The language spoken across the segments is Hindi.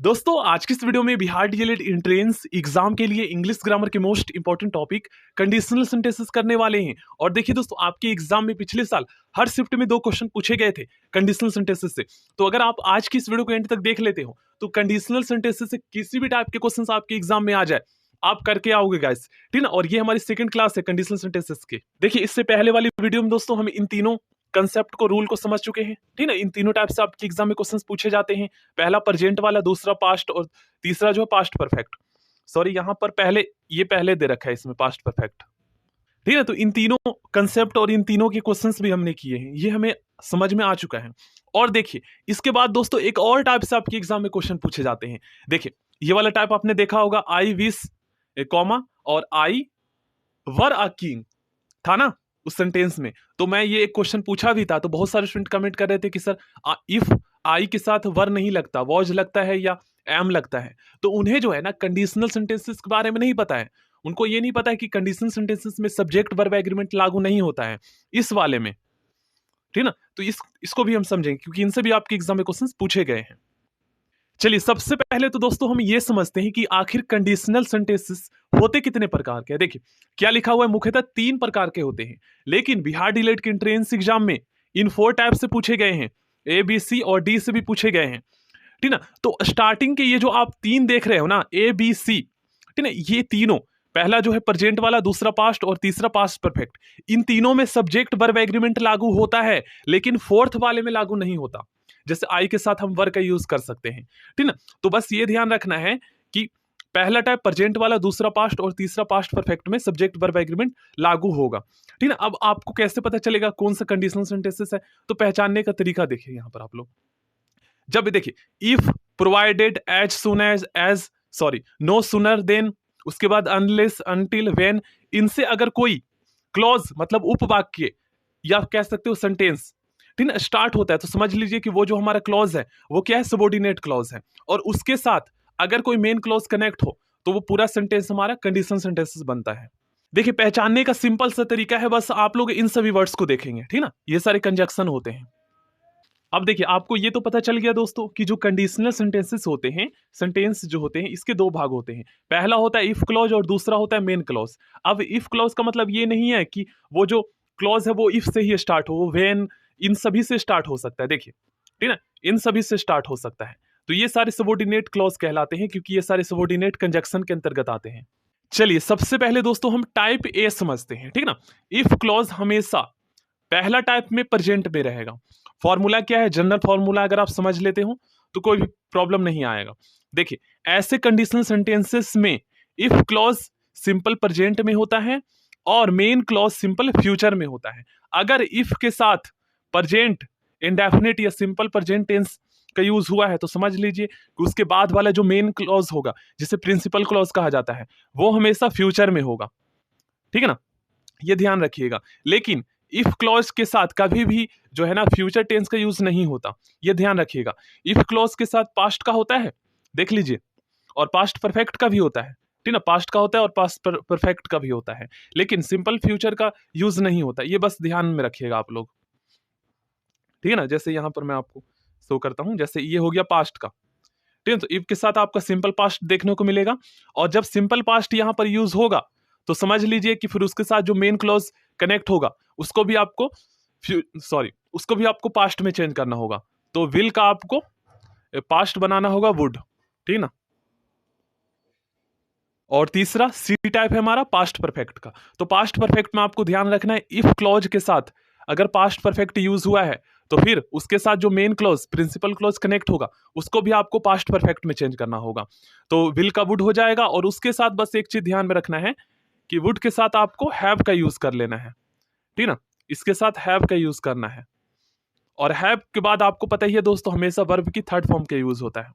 दोस्तों आज की इस वीडियो में बिहार डीएलएड एंट्रेंस एग्जाम के लिए इंग्लिश ग्रामर के most important topic conditional sentences करने वाले हैं। और देखिए दोस्तों, आपके एग्जाम में पिछले साल हर शिफ्ट में 2 क्वेश्चन पूछे गए थे कंडीशनल सेंटेंसेस से। तो अगर आप आज की इस वीडियो को एंड तक देख लेते हो तो कंडीशनल सेंटेंसेस से किसी भी टाइप के क्वेश्चन आपके एग्जाम में आ जाए आप करके आओगे गाइस, ठीक ना। और ये हमारी सेकंड क्लास है कंडीशनल सेंटेंसेस के। देखिए इससे पहले वाली वीडियो में दोस्तों हम इन तीनों कंसेप्ट को, रूल को समझ चुके हैं, ठीक ना। इन तीनों टाइप से आपके एग्जाम में क्वेश्चंस पूछे जाते हैं। पहला प्रेजेंट वाला, दूसरा पास्ट और तीसरा जो है पास्ट परफेक्ट। सॉरी, यहां पर पहले दे रखा है इसमें पास्ट परफेक्ट, ठीक है। तो इन तीनों कंसेप्ट और इन तीनों के क्वेश्चंस भी हमने किए हैं, ये हमें समझ में आ चुका है। और देखिए इसके बाद दोस्तों एक और टाइप से आपके एग्जाम में क्वेश्चन पूछे जाते हैं। देखिए ये वाला टाइप आपने देखा होगा, आई विश कॉमा और आई वर अ किंग था ना उस सेंटेंस में। तो मैं ये एक क्वेश्चन पूछा भी था, तो बहुत सारे स्टूडेंट कमेंट कर रहे थे कि सर इफ आई के साथ वर नहीं लगता, वॉज लगता है या एम लगता है। तो उन्हें जो है ना कंडीशनल सेंटेंसेस के बारे में नहीं पता है। उनको ये नहीं पता है कि कंडीशनल सेंटेंसेस में सब्जेक्ट वर्ब एग्रीमेंट लागू नहीं होता है इस वाले में, ठीक ना। तो इसको भी हम समझेंगे क्योंकि इनसे भी आपके एग्जाम में क्वेश्चन पूछे गए हैं। चलिए सबसे पहले तो दोस्तों हम ये समझते हैं कि आखिर कंडीशनल सेंटेंसेस होते कितने प्रकार के हैं। देखिए क्या लिखा हुआ है, मुख्यतः 3 प्रकार के होते हैं, लेकिन बिहार डीएलएड के एंट्रेंस एग्जाम में इन 4 टाइप से पूछे गए हैं, ए बी सी और डी से भी पूछे गए हैं, ठीक ना। तो स्टार्टिंग के ये जो आप 3 देख रहे हो ना, ए बी सी, ठीक ना, ये तीनों, पहला जो है प्रेजेंट वाला, दूसरा पास्ट और तीसरा पास्ट परफेक्ट, इन तीनों में सब्जेक्ट वर्ब एग्रीमेंट लागू होता है, लेकिन फोर्थ वाले में लागू नहीं होता। जैसे आई के साथ हम वर्ब का यूज कर सकते हैं, ठीक ना। तो बस ये ध्यान रखना है कि पहला टाइप प्रेजेंट वाला, दूसरा पास्ट और तीसरा पास्ट परफेक्ट में सब्जेक्ट वर्ब एग्रीमेंट लागू होगा, ठीक ना। अब आपको कैसे पता चलेगा कौन सा कंडीशनल सेंटेंसेस है, तो पहचानने का तरीका देखिए यहां पर आप लोग। जब देखिए if, provided, as soon as sorry, no sooner than, उसके बाद अनलेस, अनटिल, व्हेन, इनसे अगर कोई क्लॉज मतलब उपवाक्य या कह सकते हो सेंटेंस, ठीक है, स्टार्ट होता है, तो समझ लीजिए कि वो जो हमारा क्लॉज है वो क्या है, सबऑर्डिनेट क्लॉज है। और उसके साथ अगर कोई मेन क्लॉज कनेक्ट हो तो वो पूरा सेंटेंस हमारा कंडीशनल सेंटेंसेस बनता है। देखिए पहचानने का सिंपल सा तरीका है, बस आप लोग इन सभी वर्ड्स को देखेंगे, ठीक ना, ये सारे कंजक्शन होते हैं। अब देखिए आपको ये तो पता चल गया दोस्तों कि जो कंडीशनल सेंटेंसेस होते हैं, सेंटेंस जो होते हैं इसके 2 भाग होते हैं। पहला होता है इफ क्लॉज और दूसरा होता है मेन क्लॉज। अब इफ क्लॉज का मतलब ये नहीं है कि वो जो क्लॉज है वो इफ से ही स्टार्ट हो, व्हेन, इन सभी से स्टार्ट हो सकता है। देखिए ठीक है, इन सभी से स्टार्ट हो सकता है। तो ये सारे सबऑर्डिनेट क्लॉज कहलाते हैं क्योंकि ये सारे सबऑर्डिनेट कंजक्शन के अंतर्गत आते हैं। चलिए सबसे पहले दोस्तों हम टाइप ए समझते हैं, ठीक ना। इफ क्लॉज हमेशा पहला टाइप में प्रेजेंट में रहेगा। फॉर्मूला क्या है, जनरल फॉर्मूला अगर आप समझ लेते हो तो कोई भी प्रॉब्लम नहीं आएगा। देखिए ऐसे कंडीशनल सेंटेंसेस में इफ क्लॉज सिंपल प्रेजेंट में होता है और मेन क्लॉज सिंपल फ्यूचर में होता है। अगर इफ के साथ प्रेजेंट, इंडेफिनिट या सिंपल प्रेजेंट टेंस का यूज हुआ है तो समझ लीजिए कि उसके बाद वाला जो मेन क्लॉज होगा, जिसे प्रिंसिपल क्लॉज कहा जाता है, वो हमेशा फ्यूचर में होगा, ठीक है ना, ये ध्यान रखिएगा। लेकिन इफ क्लॉज के साथ कभी भी जो है ना फ्यूचर टेंस का यूज नहीं होता, ये ध्यान रखिएगा। इफ क्लॉज के साथ पास्ट का होता है, देख लीजिए, और पास्ट परफेक्ट का भी होता है, ठीक ना, पास्ट का होता है और पास्ट परफेक्ट का भी होता है, लेकिन सिंपल फ्यूचर का यूज नहीं होता। ये बस ध्यान में रखिएगा आप लोग, ठीक है ना। जैसे यहां पर मैं आपको शो करता हूं, जैसे ये हो गया पास्ट का, ठीक है। तो इफ के साथ आपका सिंपल पास्ट देखने को मिलेगा, और जब सिंपल पास्ट यहां पर यूज होगा तो समझ लीजिए कि फिर उसके साथ जो मेन क्लॉज कनेक्ट होगा उसको भी आपको पास्ट में चेंज करना होगा। तो विल का आपको पास्ट बनाना होगा वुड, ठीक ना। और तीसरा सी टाइप है हमारा पास्ट परफेक्ट का। तो पास्ट परफेक्ट में आपको ध्यान रखना है, इफ क्लॉज के साथ अगर पास्ट परफेक्ट यूज हुआ है तो फिर उसके साथ जो main clause, principal clause connect होगा उसको भी आपको पास्ट परफेक्ट में चेंज करना होगा। तो विल का वुड हो जाएगा, और उसके साथ बस एक चीज ध्यान में रखना है कि वुड के साथ आपको हैव का यूज कर लेना है, ठीक ना, इसके साथ हैव का यूज करना है। और हैव के बाद आपको पता ही है दोस्तों हमेशा वर्ब की थर्ड फॉर्म का यूज होता है,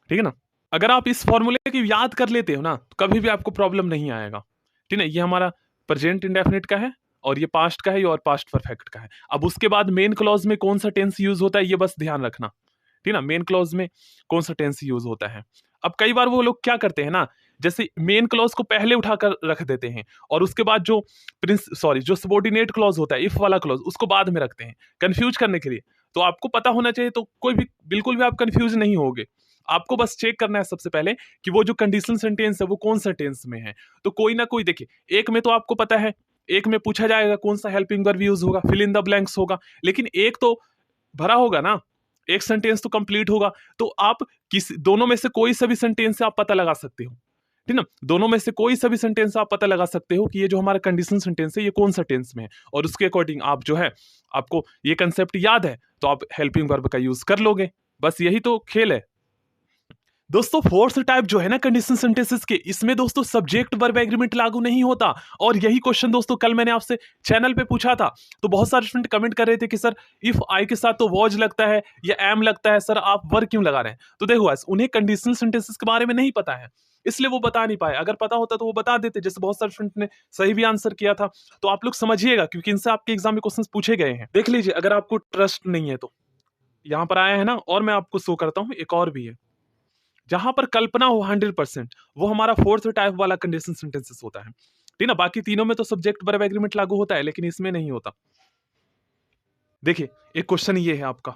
ठीक है ना। अगर आप इस फॉर्मूले की याद कर लेते हो ना तो कभी भी आपको प्रॉब्लम नहीं आएगा, ठीक है। ये हमारा प्रेजेंट इंडेफिनिट का है और ये पास्ट का है और पास्ट परफेक्ट का है। अब उसके बाद मेन क्लॉज में कौन सा टेंस यूज होता है ये बस ध्यान रखना, ठीक है ना, मेन क्लॉज में कौन सा टेंस यूज होता है। अब कई बार वो लोग क्या करते हैं ना, जैसे मेन क्लॉज को पहले उठाकर रख देते हैं और उसके बाद जो सबऑर्डिनेट क्लॉज होता है, इफ वाला क्लॉज, उसको बाद में रखते हैं कंफ्यूज करने के लिए। तो आपको पता होना चाहिए, तो कोई भी बिल्कुल भी आप कंफ्यूज नहीं होगे। आपको बस चेक करना है सबसे पहले कि वो जो कंडीशनल सेंटेंस है वो कौन सा टेंस में है। तो कोई ना कोई, देखिए एक में तो आपको पता है, एक में पूछा जाएगा कौन सा हेल्पिंग वर्ब यूज होगा, फिल इन द ब्लैंक्स होगा, लेकिन एक तो भरा होगा ना, एक सेंटेंस तो कंप्लीट होगा। तो आप किस दोनों में से कोई सा भी सेंटेंस से आप पता लगा सकते हो, ठीक ना। दोनों में से कोई सा भी सेंटेंस आप पता लगा सकते हो कि ये जो हमारा कंडीशनल सेंटेंस है ये कौन सा टेंस में है, और उसके अकॉर्डिंग आप जो है, आपको ये कंसेप्ट याद है तो आप हेल्पिंग वर्ब का यूज कर लोगे। बस यही तो खेल है दोस्तों। फोर्थ टाइप जो है ना कंडीशनल सेंटेंसेस के, इसमें दोस्तों सब्जेक्ट वर्ब एग्रीमेंट लागू नहीं होता। और यही क्वेश्चन दोस्तों कल मैंने आपसे चैनल पे पूछा था, तो बहुत सारे स्टूडेंट कमेंट कर रहे थे कि सर इफ आई के साथ तो वॉज लगता है या एम लगता है, सर आप वर्ब क्यों लगा रहे हैं। तो देखो उन्हें कंडीशनल सेंटेंसेस के बारे में नहीं पता है, इसलिए वो बता नहीं पाए। अगर पता होता तो वो बता देते, जैसे बहुत सारे स्टूडेंट ने सही भी आंसर किया था। तो आप लोग समझिएगा, क्योंकि इनसे आपके एग्जाम में क्वेश्चन पूछे गए हैं। देख लीजिए, अगर आपको ट्रस्ट नहीं है तो यहाँ पर आया है ना, और मैं आपको शो करता हूँ, एक और भी है जहां पर कल्पना हो 100%, वो हमारा फोर्थ टाइप वाला कंडीशन सेंटेंसेस होता है, ठीक ना। बाकी तीनों में तो सब्जेक्ट वर्ब एग्रीमेंट लागू होता है, लेकिन इसमें नहीं होता। देखिए एक क्वेश्चन ये है आपका,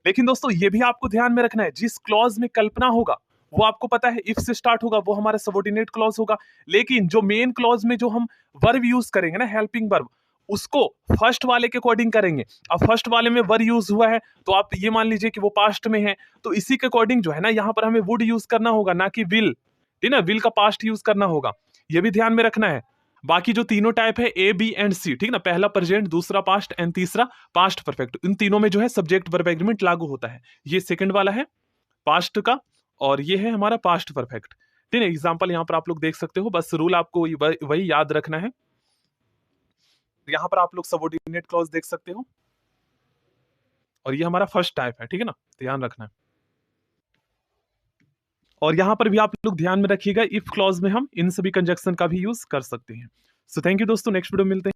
लेकिन दोस्तों ये भी आपको ध्यान में रखना है, जिस क्लॉज में कल्पना होगा वो आपको पता है इफ से स्टार्ट होगा, वो हमारा सबऑर्डिनेट क्लॉज होगा। लेकिन जो मेन क्लॉज में जो हम वर्ब यूज करेंगे ना, हेल्पिंग वर्ब, उसको फर्स्ट वाले के अकॉर्डिंग करेंगे। अब फर्स्ट वाले में वर्ब यूज हुआ है तो आप ये मान लीजिए कि वो पास्ट में है, तो इसी के अकॉर्डिंग जो है ना यहाँ पर हमें वुड यूज करना होगा, ना कि विल, ठीक ना। विल का पास्ट यूज करना होगा, ये भी ध्यान में रखना है। बाकी जो तीनों टाइप है ए बी एंड सी, ठीक ना, पहला प्रेजेंट, दूसरा पास्ट एंड तीसरा पास्ट परफेक्ट, इन तीनों में जो है सब्जेक्ट वर्ब एग्रीमेंट लागू होता है। ये सेकंड वाला है पास्ट का, और ये है हमारा पास्ट परफेक्ट, ठीक है। एग्जांपल यहाँ पर आप लोग देख सकते हो, बस रूल आपको वही याद रखना है। यहाँ पर आप लोग सबऑर्डिनेट क्लॉज देख सकते हो, और ये हमारा फर्स्ट टाइप है, ठीक है ना, ध्यान रखना है। और यहां पर भी आप लोग ध्यान में रखिएगा, इफ क्लॉज में हम इन सभी कंजक्शन का भी यूज कर सकते हैं। सो थैंक यू दोस्तों, नेक्स्ट वीडियो मिलते हैं।